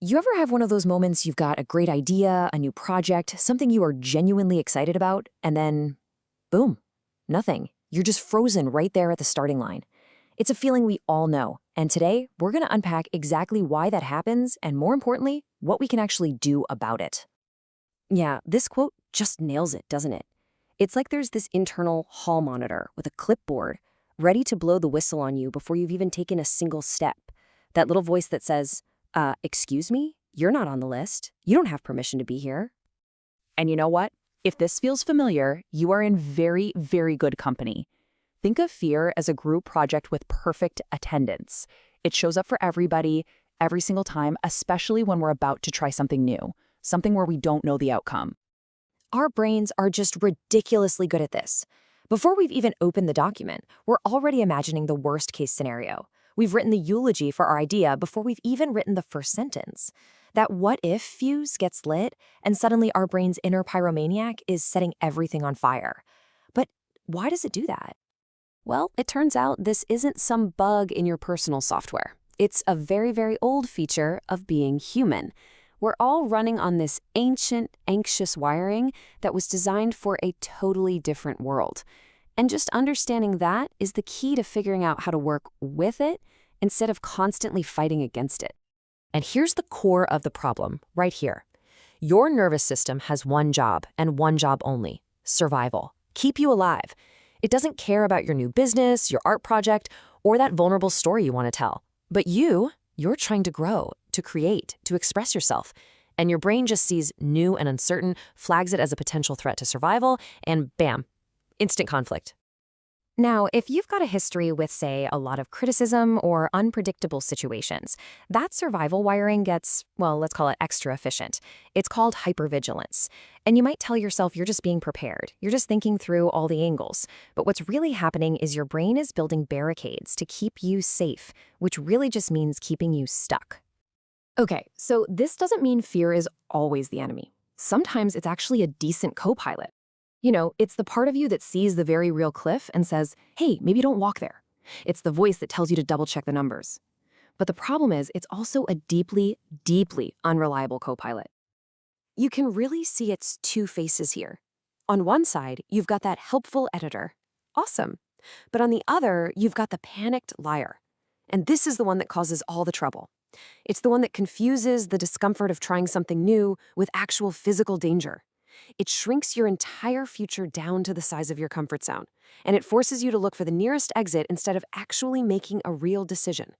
You ever have one of those moments you've got a great idea, a new project, something you are genuinely excited about, and then, boom, nothing. You're just frozen right there at the starting line. It's a feeling we all know, and today we're going to unpack exactly why that happens and, more importantly, what we can actually do about it. Yeah, this quote just nails it, doesn't it? It's like there's this internal hall monitor with a clipboard ready to blow the whistle on you before you've even taken a single step. That little voice that says, excuse me? You're not on the list. You don't have permission to be here. And you know what? If this feels familiar, you are in very, very good company. Think of fear as a group project with perfect attendance. It shows up for everybody, every single time, especially when we're about to try something new, something where we don't know the outcome. Our brains are just ridiculously good at this. Before we've even opened the document, we're already imagining the worst-case scenario. We've written the eulogy for our idea before we've even written the first sentence. That what-if fuse gets lit, and suddenly our brain's inner pyromaniac is setting everything on fire. But why does it do that? Well, it turns out this isn't some bug in your personal software. It's a very, very old feature of being human. We're all running on this ancient, anxious wiring that was designed for a totally different world. And just understanding that is the key to figuring out how to work with it instead of constantly fighting against it. And here's the core of the problem, right here. Your nervous system has one job, and one job only: survival. Keep you alive. It doesn't care about your new business, your art project, or that vulnerable story you want to tell. But you're trying to grow, to create, to express yourself. And your brain just sees new and uncertain, flags it as a potential threat to survival, and bam, instant conflict. Now, if you've got a history with, say, a lot of criticism or unpredictable situations, that survival wiring gets, well, let's call it extra efficient. It's called hypervigilance. And you might tell yourself you're just being prepared. You're just thinking through all the angles. But what's really happening is your brain is building barricades to keep you safe, which really just means keeping you stuck. Okay, so this doesn't mean fear is always the enemy. Sometimes it's actually a decent co-pilot. You know, it's the part of you that sees the very real cliff and says, hey, maybe don't walk there. It's the voice that tells you to double-check the numbers. But the problem is, it's also a deeply, deeply unreliable co-pilot. You can really see its two faces here. On one side, you've got that helpful editor. Awesome. But on the other, you've got the panicked liar. And this is the one that causes all the trouble. It's the one that confuses the discomfort of trying something new with actual physical danger. It shrinks your entire future down to the size of your comfort zone, and it forces you to look for the nearest exit instead of actually making a real decision.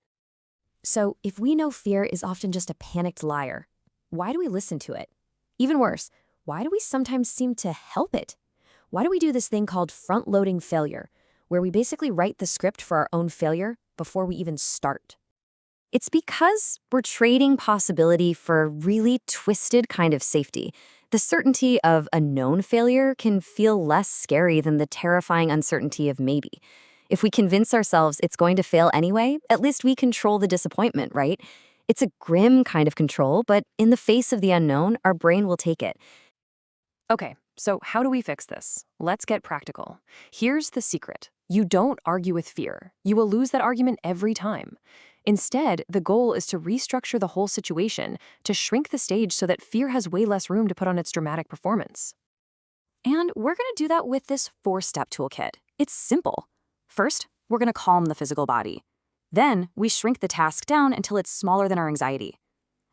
So, if we know fear is often just a panicked liar, why do we listen to it? Even worse, why do we sometimes seem to help it? Why do we do this thing called front-loading failure, where we basically write the script for our own failure before we even start? It's because we're trading possibility for a really twisted kind of safety. The certainty of a known failure can feel less scary than the terrifying uncertainty of maybe. If we convince ourselves it's going to fail anyway, at least we control the disappointment, right? It's a grim kind of control, but in the face of the unknown, our brain will take it. Okay, so how do we fix this? Let's get practical. Here's the secret. You don't argue with fear. You will lose that argument every time. Instead, the goal is to restructure the whole situation, to shrink the stage so that fear has way less room to put on its dramatic performance. And we're going to do that with this 4-step toolkit. It's simple. First, we're going to calm the physical body. Then, we shrink the task down until it's smaller than our anxiety.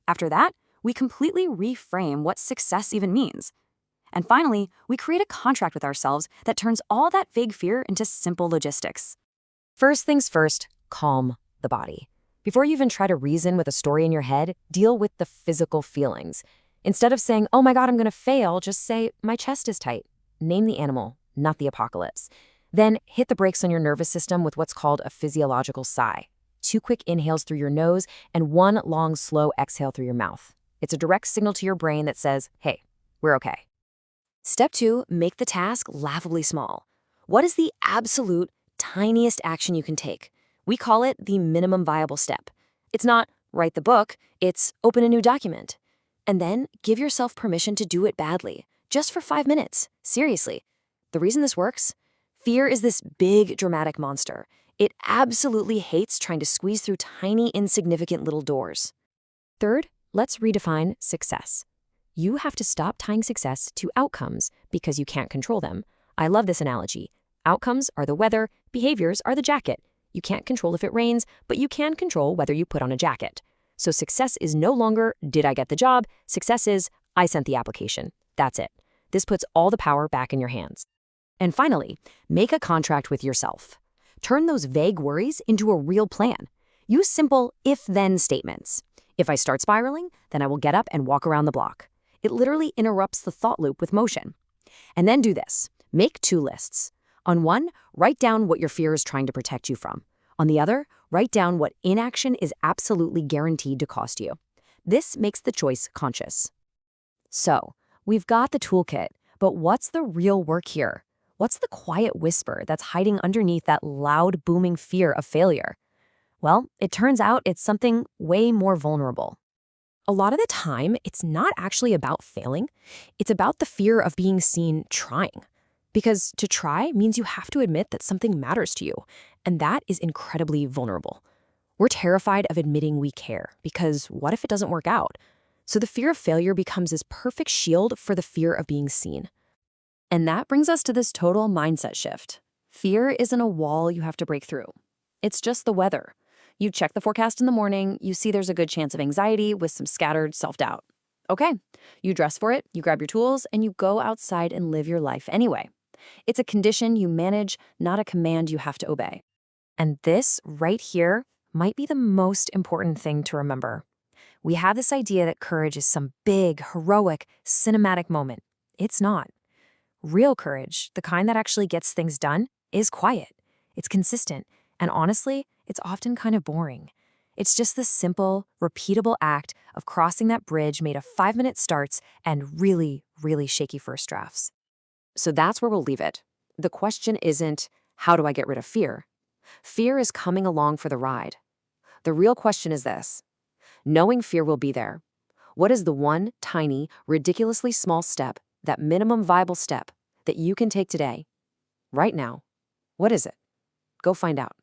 After that, we completely reframe what success even means. And finally, we create a contract with ourselves that turns all that vague fear into simple logistics. First things first, calm the body. Before you even try to reason with a story in your head, deal with the physical feelings. Instead of saying, oh my God, I'm going to fail, just say, my chest is tight. Name the animal, not the apocalypse. Then hit the brakes on your nervous system with what's called a physiological sigh. 2 quick inhales through your nose and 1 long, slow exhale through your mouth. It's a direct signal to your brain that says, hey, we're okay. Step 2, make the task laughably small. What is the absolute tiniest action you can take? We call it the minimum viable step. It's not write the book, it's open a new document. And then give yourself permission to do it badly, just for 5 minutes. Seriously. The reason this works? Fear is this big, dramatic monster. It absolutely hates trying to squeeze through tiny, insignificant little doors. Third, Let's redefine success. You have to stop tying success to outcomes because you can't control them. I love this analogy. Outcomes are the weather, behaviors are the jacket. You can't control if it rains, but you can control whether you put on a jacket. So success is no longer, did I get the job? Success is, I sent the application. That's it. This puts all the power back in your hands. And finally, make a contract with yourself. Turn those vague worries into a real plan. Use simple if-then statements. If I start spiraling, then I will get up and walk around the block. It literally interrupts the thought loop with motion. And then do this. Make 2 lists. On one, write down what your fear is trying to protect you from. On the other, write down what inaction is absolutely guaranteed to cost you. This makes the choice conscious. So, we've got the toolkit, but what's the real work here? What's the quiet whisper that's hiding underneath that loud, booming fear of failure? Well, it turns out it's something way more vulnerable. A lot of the time, it's not actually about failing. It's about the fear of being seen trying. Because to try means you have to admit that something matters to you, and that is incredibly vulnerable. We're terrified of admitting we care, because what if it doesn't work out? So the fear of failure becomes this perfect shield for the fear of being seen. And that brings us to this total mindset shift. Fear isn't a wall you have to break through. It's just the weather. You check the forecast in the morning, you see there's a good chance of anxiety with some scattered self-doubt. Okay, you dress for it, you grab your tools, and you go outside and live your life anyway. It's a condition you manage, not a command you have to obey. And this, right here, might be the most important thing to remember. We have this idea that courage is some big, heroic, cinematic moment. It's not. Real courage, the kind that actually gets things done, is quiet. It's consistent, and honestly, it's often kind of boring. It's just the simple, repeatable act of crossing that bridge made of 5-minute starts and really, really shaky first drafts. So that's where we'll leave it. The question isn't, how do I get rid of fear? Fear is coming along for the ride. The real question is this. Knowing fear will be there, what is the one tiny, ridiculously small step, that minimum viable step, that you can take today, right now? What is it? Go find out.